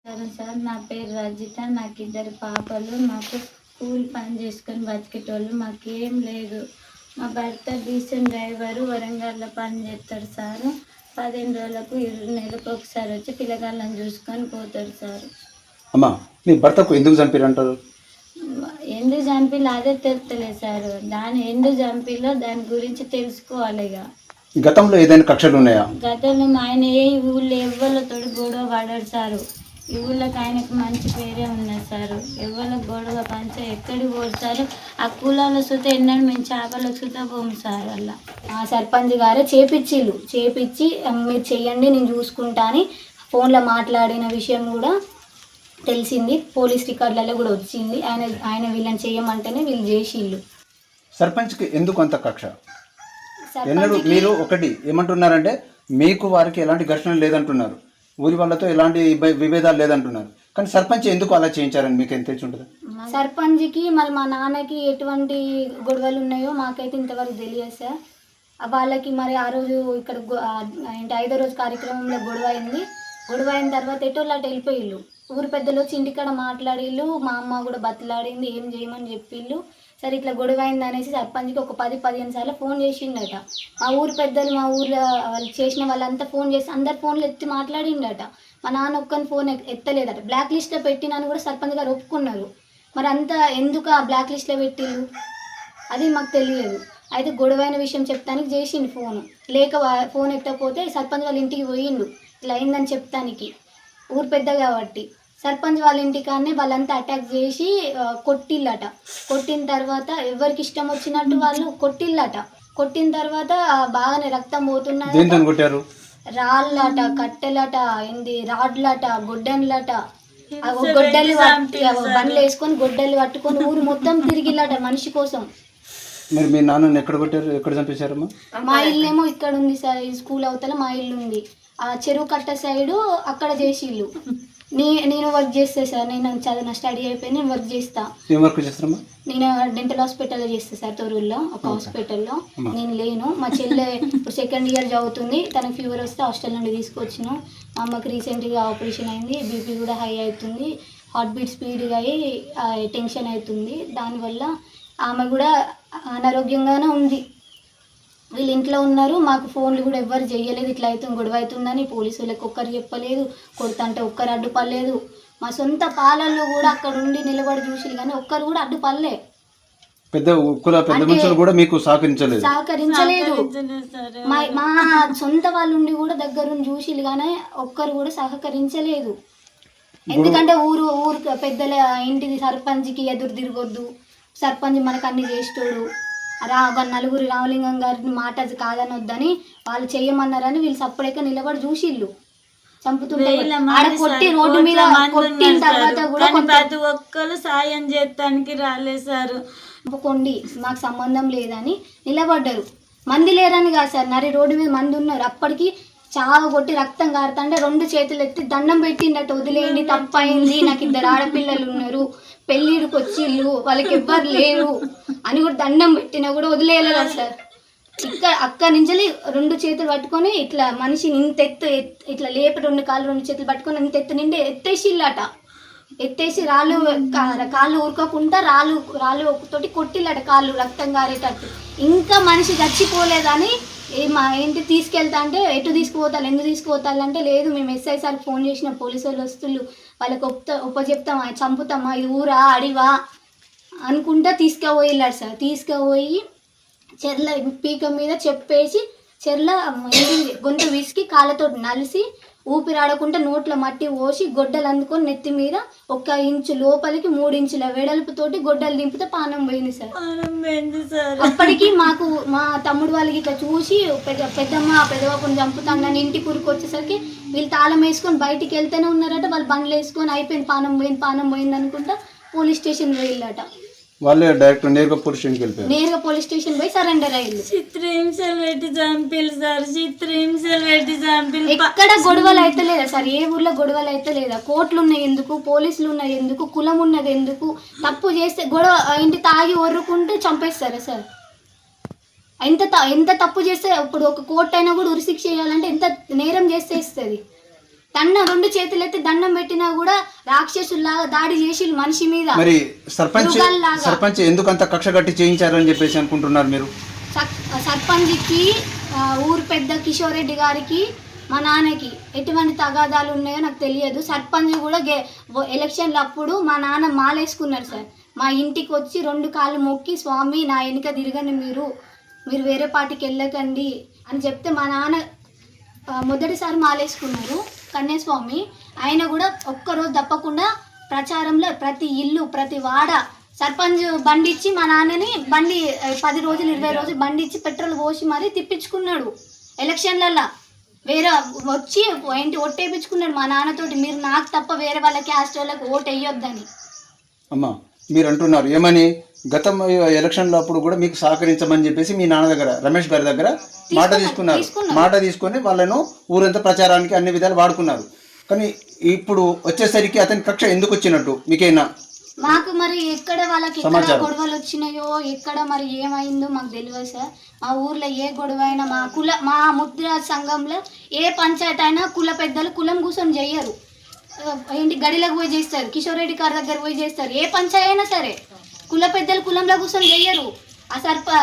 సరే సార్, నా పేరు రజిత. నాకు ఇద్దరు పాపలు. మాకు కూలి పని చేసుకొని బతికేటోళ్ళు. మాకేం లేదు. మా భర్త డీసెంట్ డ్రైవరు, వరంగల్లో పని చేస్తాడు సార్. 15 రోజులకు 20 నెలలకు ఒకసారి వచ్చి పిల్లగాళ్ళని చూసుకొని పోతాడు సార్. అమ్మా, మీ భర్తకు ఎందుకు చంపారంటారు? ఎందుకు చంపిలో అదే తెలుస్తలేదు సార్. ఎందుకు చంపిలో దాని గురించి తెలుసుకోవాలి. ఇక గతంలో ఏదైనా కక్షలు ఉన్నాయా? గతంలో ఆయన ఏ ఊళ్ళో ఎవ్వరితో గొడవ పడాడు సారు. ఈ ఊళ్ళోకి ఆయనకు మంచి పేరే ఉన్నది సార్. ఎవరి గొడవ పంచ ఎక్కడికి పోతారు. ఆ కులాల సుత ఎన్నడూ మేము చేపలకు సుత పోము సార్. అలా ఆ సర్పంచ్ గారే చేపించి మీరు చెయ్యండి నేను చూసుకుంటా అని ఫోన్లో మాట్లాడిన విషయం కూడా తెలిసింది. పోలీస్ రికార్డులలో కూడా వచ్చింది. ఆయన వీళ్ళని చేయమంటేనే వీళ్ళు చేసిళ్ళు. సర్పంచ్కి ఎందుకు అంత కక్ష? ఎన్నడూ మీరు ఒకటి ఏమంటున్నారంటే మీకు వారికి ఎలాంటి ఘర్షణ లేదంటున్నారు, ఊరి వాళ్ళతో ఎలాంటి విభేదాలు లేదంటున్నారు. కానీ సర్పంచ్ ఎందుకు అలా చేయించారని మీకు ఎంత తెలిసి ఉంటుంది? సర్పంచ్కి మరి మా నాన్నకి ఎటువంటి గొడవలు ఉన్నాయో మాకైతే ఇంతవరకు తెలియదు సార్. వాళ్ళకి మరి ఆ రోజు ఇక్కడ ఏంటి 5వ రోజు కార్యక్రమంలో గొడవ అయిన తర్వాత ఎటోళ్ళు అటు వెళ్ళిపోయిళ్ళు. ఊరు పెద్దలు వచ్చి ఇంటికాడ మాట్లాడిళ్ళు. మా అమ్మ కూడా బతిలాడింది, ఏం చేయమని చెప్పిళ్ళు. సరే ఇట్లా గొడవ అయింది అనేసి సర్పంచ్కి ఒక 10-15 సార్లు ఫోన్ చేసిండట. మా ఊరు పెద్దలు, మా ఊర్లో వాళ్ళు చేసిన వాళ్ళంతా ఫోన్ చేసి అందరు ఫోన్లు ఎత్తి మాట్లాడిండట. మా నాన్న ఒక్కని ఫోన్ ఎత్తలేదట. బ్లాక్ లిస్ట్లో పెట్టినని కూడా సర్పంచ్ గారు ఒప్పుకున్నారు. మరి అంతా ఎందుకు ఆ బ్లాక్ లిస్ట్లో పెట్టిళ్ళు అది మాకు తెలియదు. అయితే గొడవైన విషయం చెప్తానికి చేసిండు ఫోన్ ఎత్తకపోతే సర్పంచ్ వాళ్ళ ఇంటికి పోయిండు. ఇట్లా అయిందని చెప్తానికి. ఊరు పెద్ద కాబట్టి సర్పంచ్ వాళ్ళ ఇంటికాడనే వాళ్ళంతా అటాక్ చేసి కొట్టిల్లట. కొట్టిన తర్వాత ఎవరికి ఇష్టం వచ్చినట్టు వాళ్ళు కొట్టిల్లట. కొట్టిన తర్వాత బాగానే రక్తం పోతున్నది. రాళ్ళట, కట్టెలట, రాడ్లట, గొడ్డన్లట, గొడ్డలు బండ్లు వేసుకొని గొడ్డలు కట్టుకొని ఊరు మొత్తం తిరిగిల్లట మనిషి కోసం. మరి మీ నాన్నని ఎక్కడ కొట్టారు, ఎక్కడ చంపేశారమ్మా? మా ఇల్లేమో ఇక్కడ ఉంది సార్. ఈ స్కూల్ అవతల మా ఇల్లు ఉంది. ఆ చెరువు కట్ట సైడు అక్కడ చేసిళ్ళు. నేను వర్క్ చేస్తా సార్. నా స్టడీ అయిపోయి నేను వర్క్ చేస్తా. ఏం వర్క్ చేస్తారమ్మా? నేను డెంటల్ హాస్పిటల్లో చేస్తా సార్, తొర్రూరులో ఒక హాస్పిటల్లో. నేను లేను. మా చెల్లె ఇప్పుడు 2nd ఇయర్ చదువుతుంది. తనకు ఫీవర్ వస్తే హాస్టల్ నుండి తీసుకొచ్చినాం. మా అమ్మకి రీసెంట్గా ఆపరేషన్ అయింది. బీపీ కూడా హై అవుతుంది. హార్ట్ బీట్ స్పీడ్గా అయ్యి టెన్షన్ అవుతుంది. దానివల్ల ఆమె కూడా అనారోగ్యంగానే ఉంది. వీళ్ళు ఇంట్లో ఉన్నారు. మాకు ఫోన్లు కూడా ఎవ్వరు చేయలేదు. ఇట్లా అవుతుంది, గొడవ అవుతుందని పోలీసు వాళ్ళకి ఒక్కరు చెప్పలేదు. కొడుతుంటే ఒక్కరు అడ్డుపడలేదు. మా సొంత పాలల్లో కూడా అక్కడ ఉండి నిలబడి చూసి కానీ ఒక్కరు కూడా అడ్డుపడలే. పెద్ద మనుషులు కూడా మీకు సహకరించలేదు. మా సొంత వాళ్ళు ఉండి కూడా దగ్గరుండి చూసి కానీ ఒక్కరు కూడా సహకరించలేదు. ఎందుకంటే ఊరు పెద్దల ఇంటిది సర్పంచ్కి ఎదురు తిరగొద్దు, సర్పంచ్ మనకు అన్ని చేస్తాడు, నలుగురు రామలింగం గారి మాట కాదని వద్దని వాళ్ళు చేయమన్నారని వీళ్ళు సప్పుడేక నిలబడి చూసిళ్ళు. కొట్టి రోడ్డు మీద కొట్టిన తర్వాత కూడా ప్రతి ఒక్కరు సాయం చేస్తానికి రాలేదు సార్. కొండి మాకు సంబంధం లేదని నిలబడ్డారు. మంది లేరని కాదు సార్, నరి రోడ్డు మీద మంది ఉన్నారు. అప్పటికి చావ కొట్టి రక్తం కారుతుంటే 2 చేతులు ఎత్తి దండం పెట్టిండట. వదిలేయండి, తప్పయింది, నాకు 2 ఆడపిల్లలు ఉన్నారు, పెళ్ళిడికి వచ్చిళ్ళు, వాళ్ళకి ఎవ్వరు లేరు అని కూడా దండం పెట్టినా కూడా వదిలేయలేదా సార్. అక్కడి నుంచి 2 చేతులు పట్టుకొని ఇట్లా మనిషిని ఇంత ఇట్లా లేపి 2 కాళ్ళు 2 చేతులు పట్టుకొని ఇంత ఎత్తు నిండి ఎత్తేసిల్లట. ఎత్తేసి కాళ్ళు ఊరుకోకుండా రాళ్ళు తోటి కొట్టిల్లట, కాళ్ళు రక్తం కారేటట్టు. ఇంకా మనిషి చచ్చిపోలేదని ఏంటి తీసుకెళ్తా అంటే ఎటు తీసుకుపోతారు, ఎందుకు తీసుకుపోతారు అంటే లేదు మేము ఎస్ఐ సార్కి ఫోన్ చేసిన, పోలీసు వాళ్ళు వస్తుళ్ళు, వాళ్ళకి ఒప్పచెప్తామా, చంపుతామా, ఇది ఊరా అడివా అనుకుంటా తీసుకుపోయిల్లాడు సార్. తీసుకుపోయి చెర్ల పీక మీద చెప్పేసి చెర్ల గొంతు విసికి కాళ్ళతో నలిసి ఊపిరాడకుండా నోట్లో మట్టి పోసి గొడ్డలు అందుకొని నెత్తి మీద 1 ఇంచు లోపలికి 3 ఇంచుల వెడల్పుతోటి గొడ్డలు దింపితే పానం పోయింది సార్. అప్పటికి మాకు మా తమ్ముడు వాళ్ళకి ఇట్లా చూసి పెద్దమ్మని చంపుతానని ఇంటి కూరికి వచ్చేసరికి వీళ్ళు తాళం వేసుకొని బయటికి వెళ్తూనే ఉన్నారట. వాళ్ళు బండ్లు వేసుకొని అయిపోయింది, పానం పోయింది అనుకుంటా పోలీస్ స్టేషన్ పోయిల్లట. వాళ్ళే డైరెక్ట్ నేరుగా పోలీస్ స్టేషన్ పోయి సరెండర్ అయ్యింది. ఎక్కడ గొడవలు అయితే లేదా సార్, ఏ ఊర్లో గొడవలు అయితే లేదా. కోర్టులు ఉన్నాయి ఎందుకు, పోలీసులు ఉన్నాయి ఎందుకు, కులం ఉన్నది ఎందుకు. తప్పు చేస్తే గొడవ ఇంటి తాగి ఒర్రుకుంటే చంపేస్తారా సార్. ఎంత తప్పు చేస్తే ఇప్పుడు ఒక కోర్టు అయినా కూడా ఉరిశిక్ష చేయాలంటే ఎంత నేరం చేస్తే ఇస్తుంది. దండం 2 చేతులు ఎత్తి దండం పెట్టినా కూడా రాక్షసుల్లాగా దాడి చేసి మనిషి మీద. మరి సర్పంచ్ మృగాల్లాగా. సర్పంచ్ ఎందుకంత కక్ష కట్టి చేయించారని చెప్పేసి అనుకుంటున్నారు మీరు? సర్పంచ్కి ఊరు పెద్ద కిషోర్ రెడ్డి గారికి మా నాన్నకి ఎటువంటి తగాదాలు ఉన్నాయో నాకు తెలియదు. సర్పంచ్ కూడా ఎలక్షన్లు అప్పుడు మా నాన్న మాలేసుకున్నారు సార్. మా ఇంటికి వచ్చి 2 కాళ్ళు మొక్కి, స్వామి నా వెనుక తిరగండి, మీరు వేరే పార్టీకి వెళ్ళకండి అని చెప్తే మా నాన్న మొదటిసారి మాలేసుకున్నారు కన్యాస్వామి. ఆయన కూడా ఒక్కరోజు తప్పకుండా ప్రచారంలో ప్రతి ఇల్లు ప్రతి వాడ సర్పంచ్ బండి ఇచ్చి మా నాన్నని 10 రోజులు 20 రోజులు బండి ఇచ్చి పెట్రోల్ పోసి మరీ తిప్పించుకున్నాడు. ఎలక్షన్లలో వేరే వచ్చి ఏంటి ఓటేపించుకున్నాడు మా నాన్నతోటి, మీరు నాకు తప్ప వేరే వాళ్ళ క్యాస్ట్ వాళ్ళకి ఓటు వేయొద్దని. అమ్మా మీరు అంటున్నారు ఏమని, గతం ఎలక్షన్లో అప్పుడు కూడా మీకు సహకరించమని చెప్పేసి మీ నాన్న దగ్గర రమేష్ గారి దగ్గర మాట తీసుకొని వాళ్ళను ఊరంతా ప్రచారానికి అన్ని విధాలు వాడుకున్నారు. కానీ ఇప్పుడు వచ్చేసరికి అతని కక్ష ఎందుకు వచ్చినట్టు మీకేనా? మాకు మరి ఎక్కడ వాళ్ళకి ఎక్కడ గొడవలు వచ్చినాయో, ఎక్కడ మరి ఏమైందో మాకు తెలియదు సార్. మా ఊర్లో ఏ గొడవ అయినా మా ముద్ర సంఘంలో ఏ పంచాయతీ అయినా కుల పెద్దలు కులం కూర్చొని చెయ్యరు. ఏంటి గడిలకు పోయి చేస్తారు, కిషోర్ రెడ్డి గారి దగ్గర పోయి చేస్తారు. ఏ పంచాయతీ అయినా సరే కుల పెద్దలు కులంలో కూర్చొని చెయ్యరు. ఆ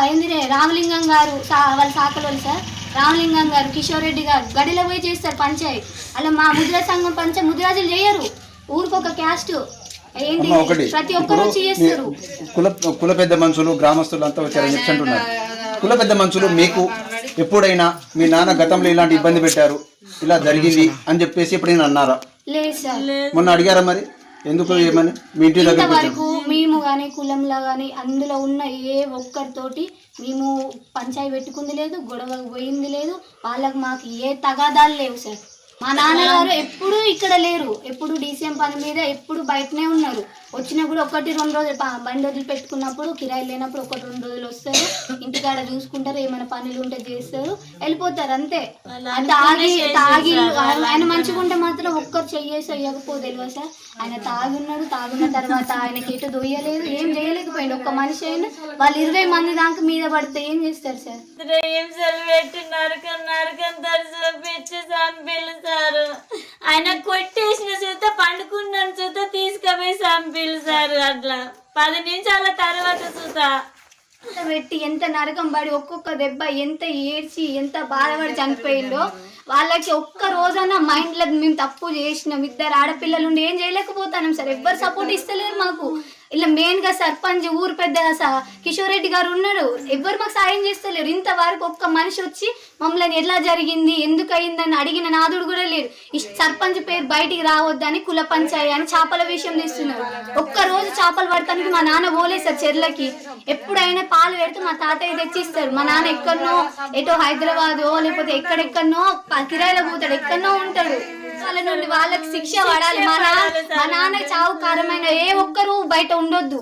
ఏంది రామలింగం గారు వాళ్ళ శాఖలో సార్, రామలింగం గారు కిషోర్ రెడ్డి గారు గడిలో పోయి చేస్తారు పంచాయతీ. అలా మా ముద్ర సంఘం పంచాయతీ ముద్రాజులు చేయరు. ఊరికొక క్యాస్ట్ ఏంటి ప్రతి ఒక్కరు వచ్చి చేస్తారు. కుల పెద్ద మనుషులు గ్రామస్తులు అంతా వచ్చారని చెప్పి అంటున్నారు. కుల పెద్ద మనుషులు మీకు ఎప్పుడైనా మీ నాన్న గతంలో ఇలాంటి ఇబ్బంది పెట్టారు, ఇలా జరిగింది అని చెప్పేసి ఎప్పుడైనా అన్నారా? లేదు సార్. మొన్న అడిగారా మరి ఎందుకు ఏమని? మీ ఇంటి దగ్గర వరకు మేము కానీ కులంలో కానీ అందులో ఉన్న ఏ ఒక్కరితోటి మేము పంచాయతీ పెట్టుకుంది లేదు, గొడవ పోయింది లేదు. వాళ్ళకి మాకు ఏ తగాదాలు లేవు సార్. మా నాన్నగారు ఎప్పుడు ఇక్కడ లేరు, ఎప్పుడు డీసీఎం పని మీద ఎప్పుడు బయటనే ఉన్నారు. వచ్చినా కూడా 1-2 రోజులు బండి వదిలి పెట్టుకున్నప్పుడు, కిరాయి లేనప్పుడు 1-2 రోజులు వస్తారు, ఇంటికాడ చూసుకుంటారు, ఏమైనా పనులు ఉంటే చేస్తారు, వెళ్ళిపోతారు అంతే. తాగి ఆయన మంచిగా ఉంటే మాత్రం ఒక్కరు చెయ్యకపోతే తెలియదు సార్. ఆయన తాగున్న తర్వాత ఆయనకి ఎటు దొయ్యలేదు, ఏం చేయలేకపోయింది. ఒక్క మనిషి అయినా వాళ్ళు 20 మంది దాకా మీద పడితే ఏం చేస్తారు సార్? ఆయన కొట్టేసిన చూత పండుకున్నాను చూత తీసుకుపోయి చంపిలు సార్. అట్లా 10 నిమిషాల తర్వాత చూత పెట్టి ఎంత నరకం పడి ఒక్కొక్క దెబ్బ ఎంత ఏడ్చి ఎంత బాధపడి చనిపోయిందో వాళ్ళకి ఒక్క రోజైనా మైండ్లో మేము తప్పు చేసినాం, 2 ఆడపిల్లలు ఉండి ఏం చేయలేకపోతాం సార్. ఎవ్వరు సపోర్ట్ ఇస్తలేరు మాకు. ఇలా మెయిన్గా సర్పంచ్ ఊరు పెద్ద కిషోర్ రెడ్డి గారు ఉన్నారు, ఎవ్వరు మాకు సాయం చేస్తలేరు. ఇంతవరకు ఒక్క మనిషి వచ్చి మమ్మల్ని ఎలా జరిగింది ఎందుకు అయిందని అడిగిన నాదుడు కూడా లేరు. ఈ సర్పంచ్ పేరు బయటికి రావద్దని కుల పంచాయి అని చేపల విషయం తీస్తున్నారు. ఒక్కరోజు చేపలు పడటానికి మా నాన్న పోలేదు సార్ చెర్లకి. ఎప్పుడైనా పాలు పెడితే మా తాతయ్య తెచ్చిస్తారు. మా నాన్న ఎక్కడనో ఎటో హైదరాబాదో లేకపోతే ఎక్కడెక్కడనో కిరాయిలో పోతాడు, ఎక్కడనో ఉంటాడు. వాళ్ళ నుండి వాళ్ళకి శిక్ష పడాలి. మా నాన్న చావు కారమైన ఏ ఒక్కరు బయట ఉండొద్దు.